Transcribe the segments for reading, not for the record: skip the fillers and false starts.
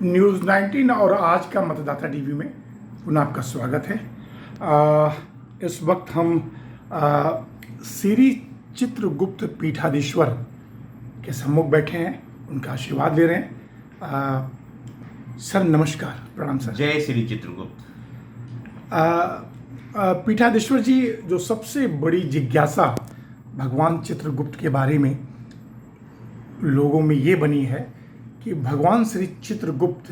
News 19 और आज का मतदाता टीवी में पुनः आपका स्वागत है। इस वक्त हम श्री चित्रगुप्त पीठाधीश्वर के सम्मुख बैठे हैं, उनका आशीर्वाद ले रहे हैं। सर नमस्कार, प्रणाम सर। जय श्री चित्रगुप्त। पीठाधीश्वर जी, जो सबसे बड़ी जिज्ञासा भगवान चित्रगुप्त के बारे में लोगों में ये बनी है कि भगवान श्री चित्रगुप्त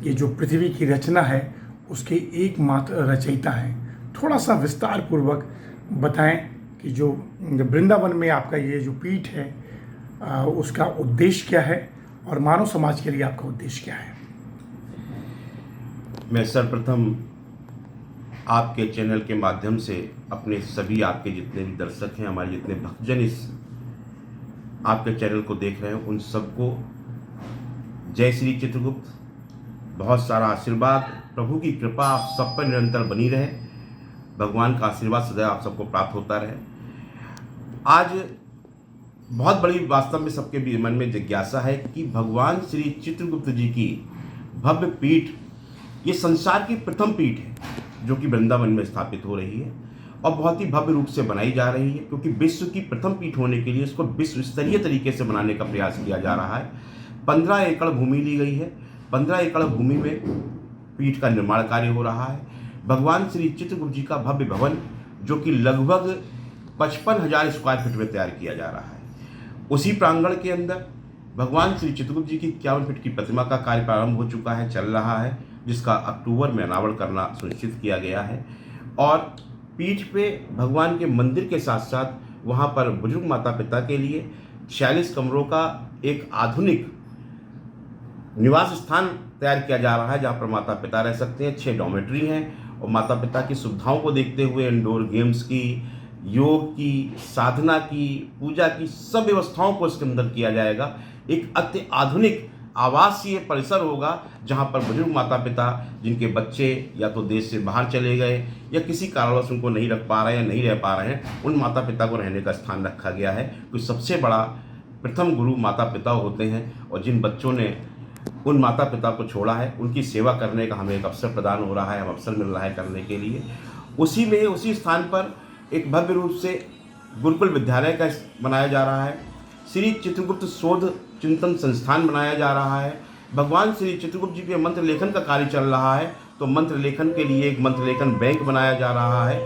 ये जो पृथ्वी की रचना है उसके एकमात्र रचयिता हैं। थोड़ा सा विस्तार पूर्वक बताएं कि जो वृंदावन में आपका ये जो पीठ है उसका उद्देश्य क्या है और मानव समाज के लिए आपका उद्देश्य क्या है। मैं सर्वप्रथम आपके चैनल के माध्यम से अपने सभी आपके जितने भी दर्शक हैं, हमारे जितने भक्तजन इस आपके चैनल को देख रहे हैं, उन सबको जय श्री चित्रगुप्त। बहुत सारा आशीर्वाद, प्रभु की कृपा आप सब पर निरंतर बनी रहे, भगवान का आशीर्वाद सदैव आप सबको प्राप्त होता रहे। आज बहुत बड़ी वास्तव में सबके भी मन में जिज्ञासा है कि भगवान श्री चित्रगुप्त जी की भव्य पीठ, ये संसार की प्रथम पीठ है जो कि वृंदावन में स्थापित हो रही है और बहुत ही भव्य रूप से बनाई जा रही है, क्योंकि विश्व की प्रथम पीठ होने के लिए इसको विश्व स्तरीय तरीके से बनाने का प्रयास किया जा रहा है। 15 एकड़ भूमि ली गई है। 15 एकड़ भूमि में पीठ का निर्माण कार्य हो रहा है। भगवान श्री चित्रगुप्त जी का भव्य भवन जो कि लगभग 55,000 स्क्वायर फीट में तैयार किया जा रहा है। उसी प्रांगण के अंदर भगवान श्री चित्रगुप्त जी की 51 फीट की प्रतिमा का कार्य प्रारंभ हो चुका है, चल रहा है, जिसका अक्टूबर में अनावरण करना सुनिश्चित किया गया है। और पीठ पे भगवान के मंदिर के साथ साथ वहाँ पर बुजुर्ग माता पिता के लिए 46 कमरों का एक आधुनिक निवास स्थान तैयार किया जा रहा है, जहाँ पर माता पिता रह सकते हैं। 6 डॉर्मेट्री हैं और माता पिता की सुविधाओं को देखते हुए इंडोर गेम्स की, योग की, साधना की, पूजा की सब व्यवस्थाओं को इसके अंदर किया जाएगा। एक अति आधुनिक आवासीय परिसर होगा जहां पर बुजुर्ग माता पिता जिनके बच्चे या तो देश से बाहर चले गए या किसी कारणवश उनको नहीं रख पा रहे हैं या नहीं रह पा रहे हैं, उन माता पिता को रहने का स्थान रखा गया है। क्योंकि सबसे बड़ा प्रथम गुरु माता पिता होते हैं और जिन बच्चों ने उन माता पिता को छोड़ा है उनकी सेवा करने का हमें एक अवसर प्रदान हो रहा है, हम अवसर मिल रहा है करने के लिए। उसी स्थान पर एक भव्य रूप से गुरुकुल विद्यालय का बनाया जा रहा है। श्री चित्रगुप्त शोध चिंतन संस्थान बनाया जा रहा है। भगवान श्री चित्रगुप्त जी के मंत्र लेखन का कार्य चल रहा है, तो मंत्र लेखन के लिए एक मंत्र लेखन बैंक बनाया जा रहा है।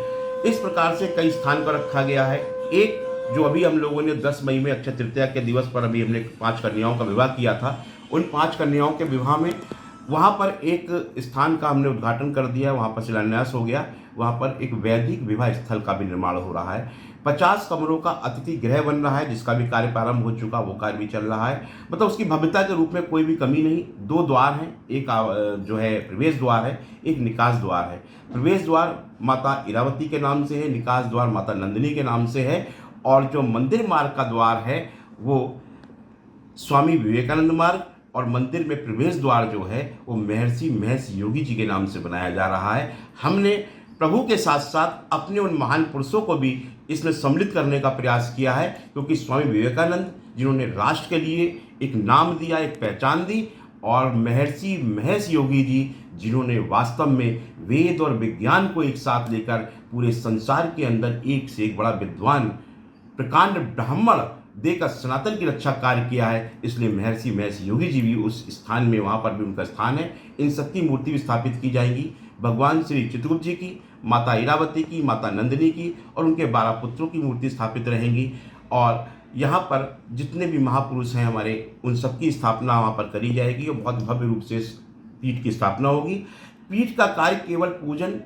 इस प्रकार से कई स्थान पर रखा गया है। एक जो अभी हम लोगों ने 10 मई में अक्षय तृतीया के दिवस पर अभी हमने 5 कन्याओं का विवाह किया था, उन 5 कन्याओं के विवाह में वहाँ पर एक स्थान का हमने उद्घाटन कर दिया, वहाँ पर शिलान्यास हो गया। वहाँ पर एक वैदिक विवाह स्थल का भी निर्माण हो रहा है। 50 कमरों का अतिथि गृह बन रहा है, जिसका भी कार्य प्रारंभ हो चुका, वो कार्य भी चल रहा है। मतलब उसकी भव्यता के रूप में कोई भी कमी नहीं। 2 द्वार हैं, एक जो है प्रवेश द्वार है, एक निकास द्वार है। प्रवेश द्वार माता इरावती के नाम से है, निकास द्वार माता नंदिनी के नाम से है, और जो मंदिर मार्ग का द्वार है वो स्वामी विवेकानंद मार्ग, और मंदिर में प्रवेश द्वार जो है वो महर्षि महेश योगी जी के नाम से बनाया जा रहा है। हमने प्रभु के साथ साथ अपने उन महान पुरुषों को भी इसमें सम्मिलित करने का प्रयास किया है, क्योंकि स्वामी विवेकानंद जिन्होंने राष्ट्र के लिए एक नाम दिया, एक पहचान दी, और महर्षि महेश योगी जी जिन्होंने वास्तव में वेद और विज्ञान को एक साथ लेकर पूरे संसार के अंदर एक से एक बड़ा विद्वान प्रकांड ब्राह्मण देकर सनातन की रक्षा कार्य किया है। इसलिए महर्षि महेश योगी जी भी उस स्थान में, वहाँ पर भी उनका स्थान है। इन सबकी मूर्ति भी स्थापित की जाएंगी। भगवान श्री चित्रगुप्त जी की, माता इरावती की, माता नंदिनी की और उनके 12 पुत्रों की मूर्ति स्थापित रहेंगी। और यहाँ पर जितने भी महापुरुष हैं हमारे, उन सबकी स्थापना वहाँ पर करी जाएगी और बहुत भव्य रूप से पीठ की स्थापना होगी। पीठ का कार्य केवल पूजन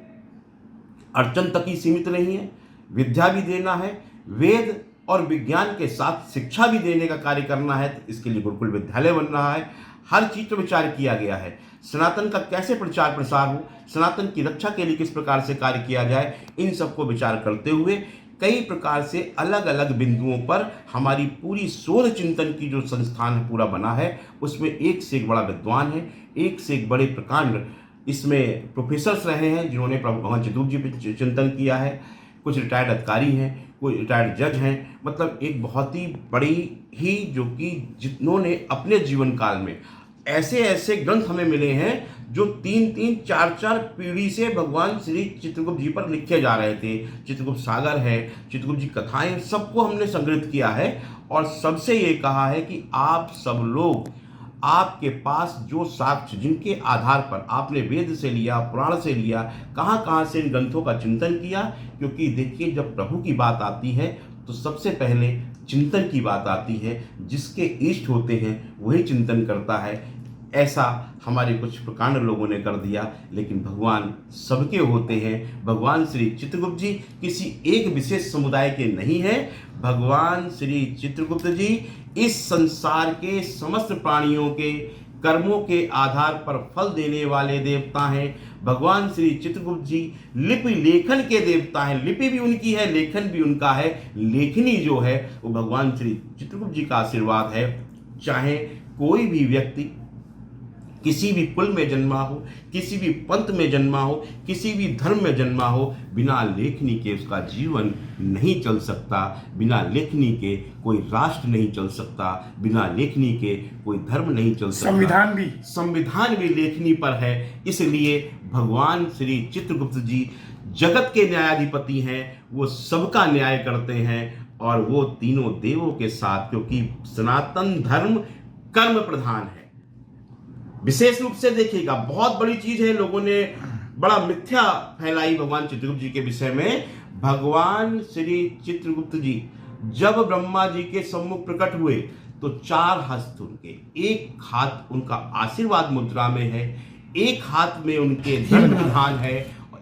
अर्चन तक ही सीमित नहीं है, विद्या भी देना है, वेद और विज्ञान के साथ शिक्षा भी देने का कार्य करना है। तो इसके लिए गुरुकुल विद्यालय बन रहा है। हर चीज पर विचार किया गया है। सनातन का कैसे प्रचार प्रसार हो, सनातन की रक्षा के लिए किस प्रकार से कार्य किया जाए, इन सबको विचार करते हुए कई प्रकार से अलग अलग बिंदुओं पर हमारी पूरी शोध चिंतन की जो संस्थान पूरा बना है, उसमें एक से एक बड़ा विद्वान है, एक से एक बड़े प्रकांड इसमें प्रोफेसर्स रहे हैं जिन्होंने प्रभु भगवान चित्रगुप्त जी पर चिंतन किया है। कुछ रिटायर्ड अधिकारी हैं, कोई रिटायर्ड जज हैं। मतलब एक बहुत ही बड़ी ही जो कि जिन्होंने अपने जीवन काल में ऐसे ऐसे ग्रंथ हमें मिले हैं जो 3-3, 4-4 पीढ़ी से भगवान श्री चित्रगुप्त जी पर लिखे जा रहे थे। चित्रगुप्त सागर है, चित्रगुप्त जी कथाएं, सबको हमने संग्रहित किया है और सबसे ये कहा है कि आप सब लोग, आपके पास जो साक्ष्य जिनके आधार पर आपने वेद से लिया, पुराण से लिया, कहाँ कहाँ से इन ग्रंथों का चिंतन किया, क्योंकि देखिए जब प्रभु की बात आती है तो सबसे पहले चिंतन की बात आती है। जिसके इष्ट होते हैं वही चिंतन करता है। ऐसा हमारे कुछ प्रकांड लोगों ने कर दिया, लेकिन भगवान सबके होते हैं। भगवान श्री चित्रगुप्त जी किसी एक विशेष समुदाय के नहीं हैं। भगवान श्री चित्रगुप्त जी इस संसार के समस्त प्राणियों के कर्मों के आधार पर फल देने वाले देवता हैं। भगवान श्री चित्रगुप्त जी लिपि लेखन के देवता हैं। लिपि भी उनकी है, लेखन भी उनका है। लेखनी जो है वो भगवान श्री चित्रगुप्त जी का आशीर्वाद है। चाहे कोई भी व्यक्ति किसी भी कुल में जन्मा हो, किसी भी पंथ में जन्मा हो, किसी भी धर्म में जन्मा हो, बिना लेखनी के उसका जीवन नहीं चल सकता। बिना लेखनी के कोई राष्ट्र नहीं चल सकता। बिना लेखनी के कोई धर्म नहीं चल सकता। संविधान भी लेखनी पर है। इसलिए भगवान श्री चित्रगुप्त जी जगत के न्यायाधिपति हैं। वो सबका न्याय करते हैं और वो तीनों देवों के साथ, क्योंकि सनातन धर्म कर्म प्रधान है। विशेष रूप से देखिएगा, बहुत बड़ी चीज है, लोगों ने बड़ा मिथ्या फैलाई भगवान चित्रगुप्त जी के विषय में। भगवान श्री चित्रगुप्त जी जब ब्रह्मा जी के सम्मुख प्रकट हुए तो 4 हस्त उनके, एक हाथ उनका आशीर्वाद मुद्रा में है, एक हाथ में उनके दंड विधान है,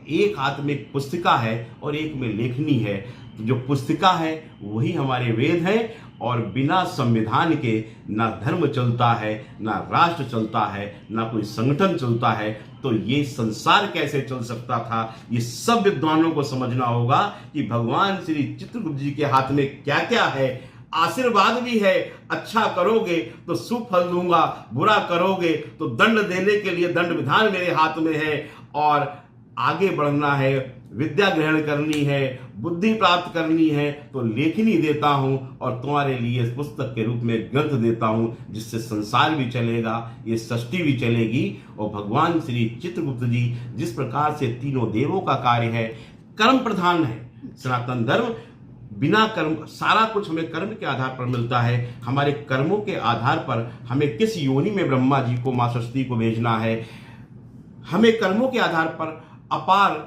एक हाथ में पुस्तिका है और एक में लेखनी है। तो जो पुस्तिका है वही हमारे वेद हैं। और बिना संविधान के ना धर्म चलता है, ना राष्ट्र चलता है, ना कोई संगठन चलता है। तो ये संसार कैसे चल सकता था, ये सब विद्वानों को समझना होगा कि भगवान श्री चित्रगुप्त जी के हाथ में क्या क्या है। आशीर्वाद भी है, अच्छा करोगे तो सुफल दूंगा, बुरा करोगे तो दंड देने के लिए दंड विधान मेरे हाथ में है। और आगे बढ़ना है, विद्या ग्रहण करनी है, बुद्धि प्राप्त करनी है तो लेखनी देता हूं और तुम्हारे लिए पुस्तक के रूप में ग्रंथ देता हूं, जिससे संसार भी चलेगा, ये सृष्टि भी चलेगी। और भगवान श्री चित्रगुप्त जी जिस प्रकार से तीनों देवों का कार्य है, कर्म प्रधान है। सनातन धर्म बिना कर्म, सारा कुछ हमें कर्म के आधार पर मिलता है। हमारे कर्मों के आधार पर हमें किस योनि में ब्रह्मा जी को, मां सरस्वती को भेजना है, हमें कर्मों के आधार पर अपार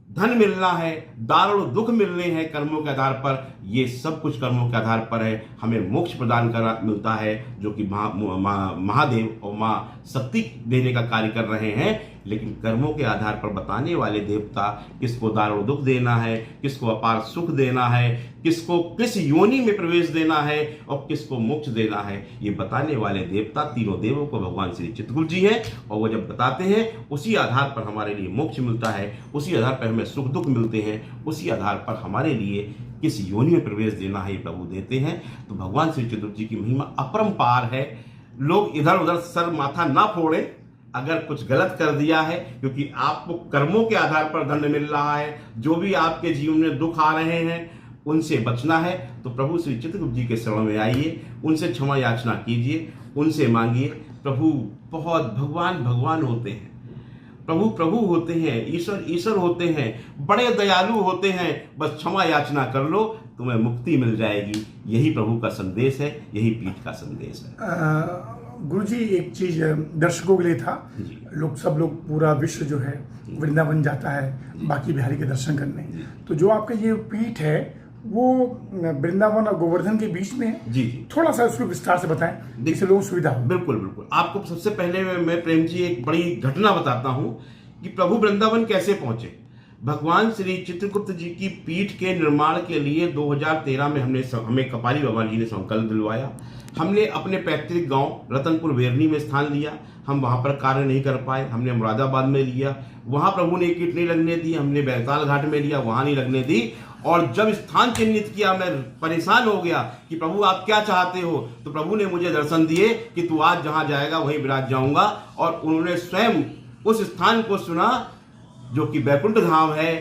धन मिलना है, दारुण दुख मिलने हैं कर्मों के आधार पर। ये सब कुछ कर्मों के आधार पर है। हमें मोक्ष प्रदान कर मिलता है, जो कि महादेव और मां शक्ति देने का कार्य कर रहे हैं। लेकिन कर्मों के आधार पर बताने वाले देवता, किसको दारुण दुख देना है, किसको अपार सुख देना है, किसको किस योनि में प्रवेश देना है और किसको मोक्ष देना है, ये बताने वाले देवता तीनों देवों को भगवान श्री चित्रगुप्त जी है। और वो जब बताते हैं उसी आधार पर हमारे लिए मोक्ष मिलता है, उसी आधार पर हमें सुख दुख मिलते हैं, उसी आधार पर हमारे लिए किस योनि में प्रवेश देना है ये प्रभु देते हैं। तो भगवान श्री चित्रगुप्त जी की महिमा अपरंपार है। लोग इधर उधर सर माथा ना फोड़े अगर कुछ गलत कर दिया है, क्योंकि आपको कर्मों के आधार पर दंड मिल रहा है। जो भी आपके जीवन में दुख आ रहे हैं उनसे बचना है तो प्रभु श्री चित्रगुप्त जी के शरण में आइए, उनसे क्षमा याचना कीजिए, उनसे मांगिए। प्रभु बहुत भगवान होते हैं, प्रभु प्रभु होते हैं, ईश्वर ईश्वर होते हैं, बड़े दयालु होते हैं। बस क्षमा याचना कर लो, तुम्हें मुक्ति मिल जाएगी। यही प्रभु का संदेश है, यही पीठ का संदेश है। गुरुजी एक चीज दर्शकों के लिए था, सब लोग पूरा विश्व जो है वृंदावन जाता है बाकी बिहारी के दर्शन करने। तो जो आपका ये पीठ है वो वृंदावन और गोवर्धन के बीच में है। जी। थोड़ा सा उसको विस्तार से बताएं जिससे लोगों को सुविधा हो। बिल्कुल। आपको सबसे पहले मैं प्रेम जी एक बड़ी घटना बताता हूं कि प्रभु वृंदावन कैसे पहुंचे। भगवान श्री चित्रगुप्त जी की पीठ के निर्माण के लिए 2013 में हमें कपाली बाबा जी ने संकल्प दिलवाया। हमने अपने पैतृक गांव रतनपुर वेरनी में स्थान लिया। हम वहां पर कार्य नहीं कर पाए, हमने मुरादाबाद में लिया। वहां प्रभु ने ईंट नहीं लगने दी। हमने बैताल घाट में लिया, वहां नहीं लगने दी। और जब स्थान चिन्हित किया मैं परेशान हो गया कि प्रभु आप क्या चाहते हो। तो प्रभु ने मुझे दर्शन दिए कि तू आज जहां जाएगा वहीं विराज जाऊंगा। और उन्होंने स्वयं उस स्थान को चुना जो कि बैकुंठ धाम है,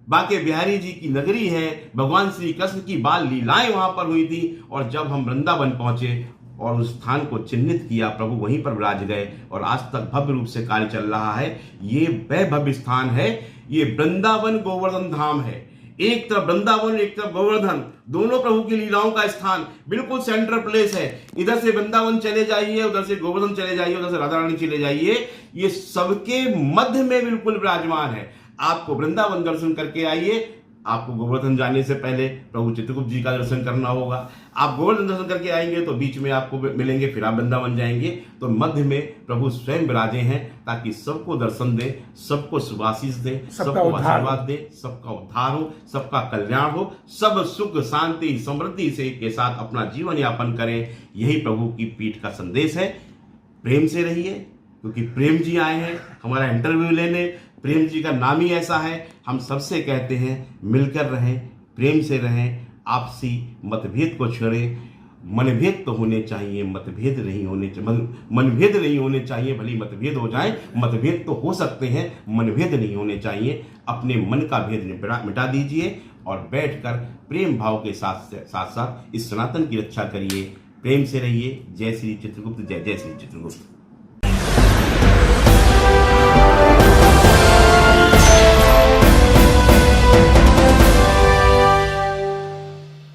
बांके बिहारी जी की नगरी है। भगवान श्री कृष्ण की बाल लीलाएं वहां पर हुई थी। और जब हम वृंदावन पहुंचे और उस स्थान को चिन्हित किया, प्रभु वहीं पर विराज गए और आज तक भव्य रूप से कार्य चल रहा है। ये वह भव्य स्थान है, ये वृंदावन गोवर्धन धाम है। एक तरफ वृंदावन, एक तरफ गोवर्धन, दोनों प्रभु की लीलाओं का स्थान, बिल्कुल सेंट्रल प्लेस है। इधर से वृंदावन चले जाइए, उधर से गोवर्धन चले जाइए, उधर से राधा रानी चले जाइए, ये सबके मध्य में बिल्कुल विराजमान है। आपको वृंदावन दर्शन करके आइए, आपको गोवर्धन जाने से पहले प्रभु चित्रगुप्त जी का दर्शन करना होगा। आप गोवर्धन दर्शन करके आएंगे तो बीच में आपको मिलेंगे, फिर आप वृंदावन जाएंगे, तो मध्य में प्रभु स्वयं विराजे हैं ताकि सबको दर्शन दे, सबको सुभाशीष दे, सबको आशीर्वाद दे, सबका उद्धार हो, सबका कल्याण हो, सब सुख शांति समृद्धि से के साथ अपना जीवन यापन करें। यही प्रभु की पीठ का संदेश है। प्रेम से रहिए, क्योंकि प्रेम जी आए हैं हमारा इंटरव्यू लेने। प्रेम जी का नाम ही ऐसा है। हम सबसे कहते हैं मिलकर रहें, प्रेम से रहें, आपसी मतभेद को छोड़ें। मनभेद तो होने चाहिए, मतभेद नहीं होने चाहिए। मनभेद नहीं होने चाहिए, भले मतभेद हो जाए, मतभेद तो हो सकते हैं, मनभेद नहीं होने चाहिए। अपने मन का भेद मिटा दीजिए और बैठकर प्रेम भाव के साथ साथ इस सनातन की रक्षा करिए। प्रेम से रहिए। जय श्री चित्रगुप्त, जय जय श्री चित्रगुप्त।